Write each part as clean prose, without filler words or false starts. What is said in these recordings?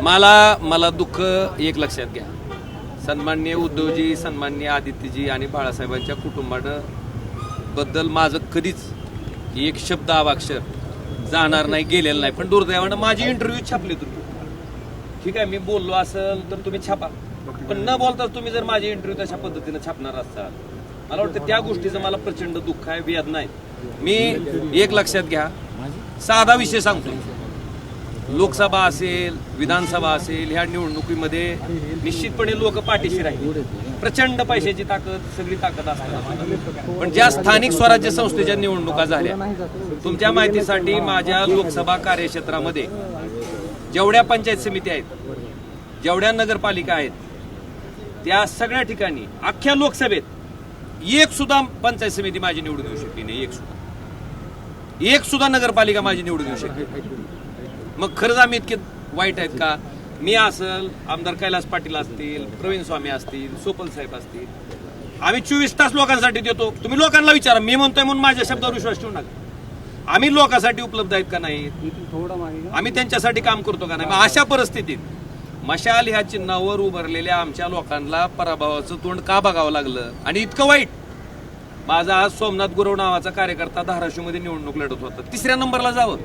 मला दुःख एक लक्षात घ्या. सन्माननीय उद्धवजी, सन्माननीय आदित्यजी आणि बाळासाहेबांच्या कुटुंबाबद्दल माझं कधीच एक शब्द अवाक्षर जाणार नाही, गेलेलं नाही. पण दुर्दैवानं माझी इंटरव्ह्यू छापली तुम्ही. ठीक आहे, मी बोललो असेल तर तुम्ही छापा, पण न बोलता तुम्ही जर माझी इंटरव्ह्यू तशा पद्धतीने छापणार असाल, मला वाटतं त्या गोष्टीचं मला प्रचंड दुःख आहे, वेदना आहे. मी एक लक्षात घ्या, साधा विषय सांगतो. लोकसभा असेल, विधानसभा असेल, ह्या निवडणुकीमध्ये निश्चितपणे लोक पाठीशी राहील. प्रचंड पैशाची ताकद, सगळी ताकद असताना पण ज्या स्थानिक स्वराज्य संस्थेच्या निवडणुका झाल्या, तुमच्या माहितीसाठी माझ्या लोकसभा कार्यक्षेत्रामध्ये जेवढ्या पंचायत समिती आहेत, जेवढ्या नगरपालिका आहेत, त्या सगळ्या ठिकाणी अख्ख्या लोकसभेत एक सुद्धा पंचायत समिती माझी निवडून येऊ शकली नाही. एक सुद्धा नगरपालिका माझी निवडून येऊ शकली. मग खरंच आम्ही इतके वाईट आहेत का? मी असेल, आमदार कैलास पाटील असतील, प्रवीण स्वामी असतील, सोपल साहेब असतील, आम्ही 24 तास लोकांसाठी देतो. तुम्ही लोकांना विचारा, मी म्हणतोय म्हणून माझ्या शब्दावर विश्वास ठेवू नका. आम्ही लोकांसाठी उपलब्ध आहेत का नाही, आम्ही त्यांच्यासाठी काम करतो का नाही. मग अशा परिस्थितीत मशाल ह्या चिन्हावर उभारलेल्या आमच्या लोकांना पराभवाचं तोंड का बघावं लागलं? आणि इतकं वाईट, माझा आज सोमनाथ गुरव नावाचा कार्यकर्ता धाराशिवमध्ये निवडणूक लढत होता, 3ऱ्या नंबरला जावं.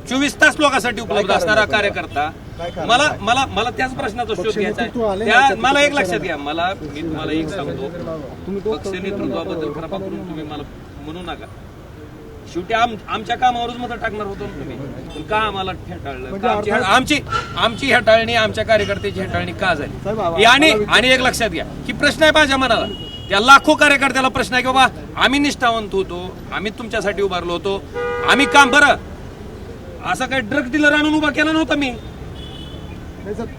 24 तास लोकांसाठी उपलब्ध असणारा कार्यकर्ता मला मला मला त्याच प्रश्नाचा शोध घ्यायचा आहे. मला एक लक्षात घ्या, मी तुम्हाला एक सांगतो, पक्ष नेतृत्वाबद्दल खराब करून तुम्ही मला म्हणू नका. शेवटी आमच्या कामावरच मत टाकणार होतो तुम्ही, का आम्हाला हेटाळलं? आमची हेटाळणी, आमच्या कार्यकर्त्याची हेटाळणी का झाली? आणि एक लक्षात घ्या, की प्रश्न आहे माझ्या मनाला, त्या लाखो कार्यकर्त्याला प्रश्न आहे की बाबा आम्ही निष्ठावंत होतो, आम्ही तुमच्यासाठी उभारलो होतो, आम्ही काम, बरं असं काही ड्रग डीलर आणून उभा केला नव्हता मी.